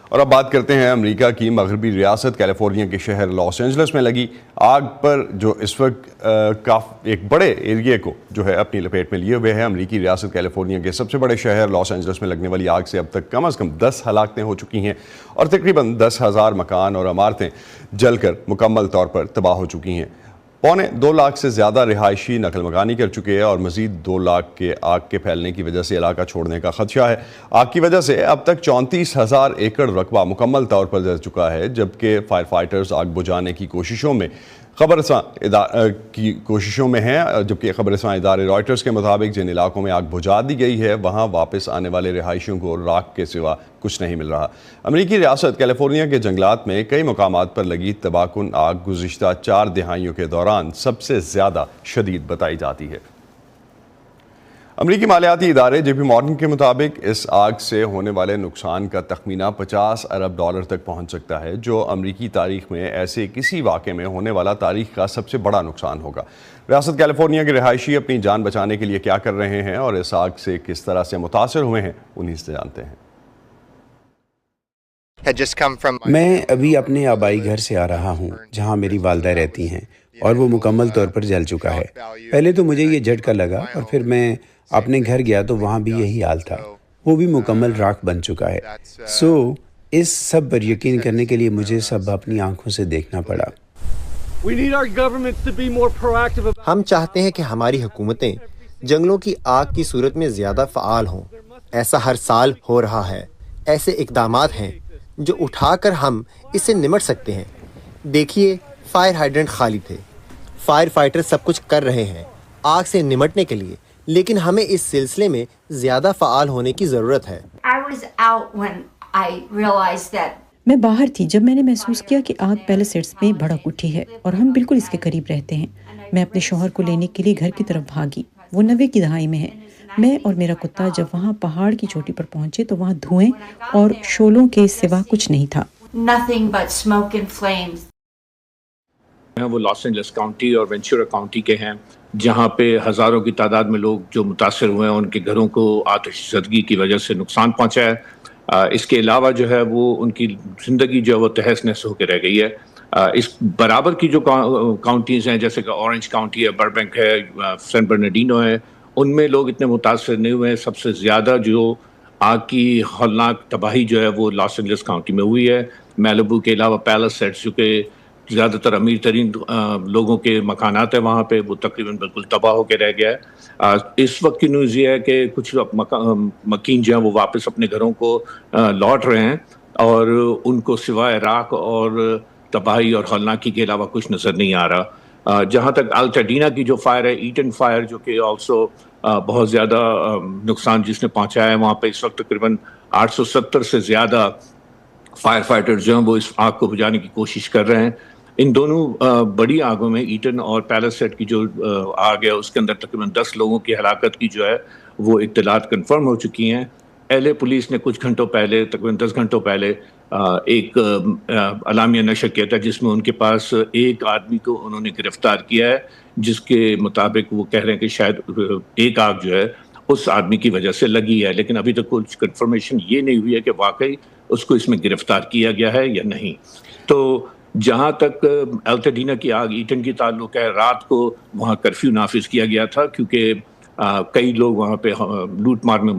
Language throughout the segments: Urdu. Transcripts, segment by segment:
اور اب بات کرتے ہیں امریکہ کی مغربی ریاست کیلیفورنیا کے شہر لاس اینجلس میں لگی آگ پر، جو اس وقت ایک بڑے ایریے کو جو ہے اپنی لپیٹ میں لیے ہوئے ہے۔ امریکی ریاست کیلیفورنیا کے سب سے بڑے شہر لاس اینجلس میں لگنے والی آگ سے اب تک کم از کم 10 ہلاکتیں ہو چکی ہیں اور تقریباً 10,000 مکان اور عمارتیں جل کر مکمل طور پر تباہ ہو چکی ہیں۔ 2.25 لاکھ سے زیادہ رہائشی نقل مکانی کر چکے ہیں اور مزید 2 لاکھ کے آگ کے پھیلنے کی وجہ سے علاقہ چھوڑنے کا خدشہ ہے۔ آگ کی وجہ سے اب تک 34,000 ایکڑ رقبہ مکمل طور پر جل چکا ہے، جبکہ فائر فائٹرز آگ بجھانے کی کوششوں میں ہیں، جبکہ خبررساں ادارے رائٹرز کے مطابق جن علاقوں میں آگ بجھا دی گئی ہے وہاں واپس آنے والے رہائشیوں کو راکھ کے سوا کچھ نہیں مل رہا۔ امریکی ریاست کیلیفورنیا کے جنگلات میں کئی مقامات پر لگی تباہ کن آگ گزشتہ 4 دہائیوں کے دوران سب سے زیادہ شدید بتائی جاتی ہے۔ امریکی مالیاتی ادارے جے پی مورگن کے مطابق اس آگ سے ہونے والے نقصان کا تخمینہ $50 ارب تک پہنچ سکتا ہے، جو امریکی تاریخ میں ایسے کسی واقعے میں ہونے والا تاریخ کا سب سے بڑا نقصان ہوگا۔ ریاست کیلیفورنیا کے رہائشی اپنی جان بچانے کے لیے کیا کر رہے ہیں اور اس آگ سے کس طرح سے متاثر ہوئے ہیں، انہیں سے جانتے ہیں۔ میں ابھی اپنے آبائی گھر سے آ رہا ہوں جہاں میری والدہ رہتی ہیں، اور وہ مکمل طور پر جل چکا ہے۔ پہلے تو مجھے یہ جھٹکا لگا اور پھر میں اپنے گھر گیا تو وہاں بھی یہی حال تھا، وہ بھی مکمل راکھ بن چکا ہے۔ اس سب پر یقین کرنے کے لیے مجھے سب اپنی آنکھوں سے دیکھنا پڑا۔ ہم چاہتے ہیں کہ ہماری حکومتیں جنگلوں کی آگ کی صورت میں زیادہ فعال ہوں۔ ایسا ہر سال ہو رہا ہے۔ ایسے اقدامات ہیں جو اٹھا کر ہم اس سے نمٹ سکتے ہیں۔ دیکھیے، فائر ہائیڈرنٹ خالی تھے، فائر فائٹر سب کچھ کر رہے ہیں آگ سے نمٹنے کے لیے، لیکن ہمیں اس سلسلے میں زیادہ فعال ہونے کی ضرورت ہے۔ میں باہر تھی جب میں نے محسوس کیا کہ آگ پیلیسیڈز میں بھڑک اٹھی ہے اور ہم بالکل اس کے قریب رہتے ہیں۔ میں اپنے شوہر کو لینے کے لیے گھر کی طرف بھاگی، وہ 90 کی دہائی میں ہے۔ میں اور میرا کتا جب وہاں پہاڑ کی چوٹی پر پہنچے تو وہاں دھوئیں اور شعلوں کے سوا کچھ نہیں تھا۔ وہ لاس اینجلس کاؤنٹی اور وینچورا کاؤنٹی کے ہیں، جہاں پہ ہزاروں کی تعداد میں لوگ جو متاثر ہوئے ہیں، ان کے گھروں کو آتش زدگی کی وجہ سے نقصان پہنچا ہے۔ اس کے علاوہ جو ہے وہ ان کی زندگی جو ہے وہ تہس نہس ہو کے رہ گئی ہے۔ اس برابر کی جو کاؤنٹیز ہیں، جیسے کہ اورنج کاؤنٹی ہے، بربینک ہے، سین برنارڈینو ہے، ان میں لوگ اتنے متاثر نہیں ہوئے ہیں۔ سب سے زیادہ جو آگ کی ہولناک تباہی جو ہے وہ لاس اینجلس کاؤنٹی میں ہوئی ہے۔ میلیبو کے علاوہ پیلیسیڈز، جو کہ زیادہ تر امیر ترین لوگوں کے مکانات ہیں وہاں پہ، وہ تقریباً بالکل تباہ ہو کے رہ گیا ہے۔ اس وقت کی نیوز یہ ہے کہ کچھ مکین جو ہیں وہ واپس اپنے گھروں کو لوٹ رہے ہیں اور ان کو سوائے راکھ اور تباہی اور ہولناکی کے علاوہ کچھ نظر نہیں آ رہا۔ جہاں تک الٹاڈینا کی جو فائر ہے، ایٹن فائر، جو کہ آلسو بہت زیادہ نقصان جس نے پہنچایا ہے، وہاں پہ اس وقت تقریباً 870 سے زیادہ فائر فائٹر جو ہیں وہ اس آگ کو بجھانے کی کوشش کر رہے ہیں۔ ان دونوں بڑی آگوں میں، ایٹن اور پیلیسیڈ کی جو آگ ہے، اس کے اندر تقریباً 10 لوگوں کی ہلاکت کی جو ہے وہ اطلاعات کنفرم ہو چکی ہیں۔ LA پولیس نے کچھ گھنٹوں پہلے، تقریباً 10 گھنٹوں پہلے، ایک اعلامیہ نشر کیا تھا جس میں ان کے پاس ایک آدمی کو انہوں نے گرفتار کیا ہے، جس کے مطابق وہ کہہ رہے ہیں کہ شاید ایک آگ جو ہے اس آدمی کی وجہ سے لگی ہے، لیکن ابھی تک کچھ کنفرمیشن یہ نہیں ہوئی ہے کہ واقعی اس کو اس میں گرفتار کیا گیا ہے یا نہیں۔ تو جہاں تک الٹاڈینا کی آگ ایٹن کی تعلق ہے، رات کو وہاں کرفیو نافذ کیا گیا تھا کیونکہ کئی لوگ وہاں پہ لوٹ مار میں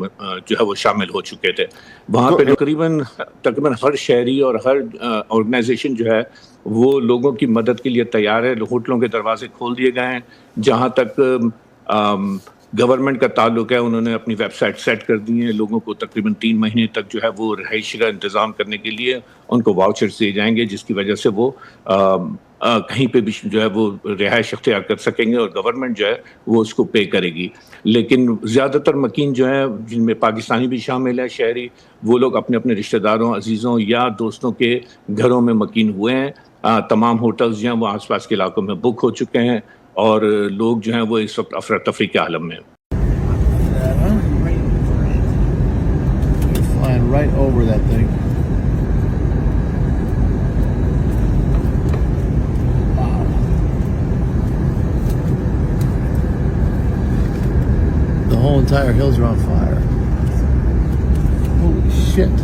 جو ہے وہ شامل ہو چکے تھے۔ وہاں پہ تقریباً ہر شہری اور ہر آرگنائزیشن جو ہے وہ لوگوں کی مدد کے لیے تیار ہے۔ ہوٹلوں کے دروازے کھول دیے گئے ہیں۔ جہاں تک گورنمنٹ کا تعلق ہے، انہوں نے اپنی ویب سائٹ سیٹ کر دی ہیں۔ لوگوں کو تقریباً 3 مہینے تک جو ہے وہ رہائش کا انتظام کرنے کے لیے ان کو واؤچرز دیے جائیں گے، جس کی وجہ سے وہ کہیں پہ بھی جو ہے وہ رہائش اختیار کر سکیں گے اور گورنمنٹ جو ہے وہ اس کو پے کرے گی۔ لیکن زیادہ تر مکین جو ہیں، جن میں پاکستانی بھی شامل ہیں شہری، وہ لوگ اپنے اپنے رشتہ داروں، عزیزوں یا دوستوں کے گھروں میں مکین ہوئے ہیں۔ تمام ہوٹلز جو ہیں وہ آس پاس کے علاقوں میں بک ہو چکے ہیں اور لوگ جو ہیں وہ اس وقت افراتفری کے عالم میں ہیں۔ Right over that thing. Wow. The whole entire hills are on fire. Holy shit.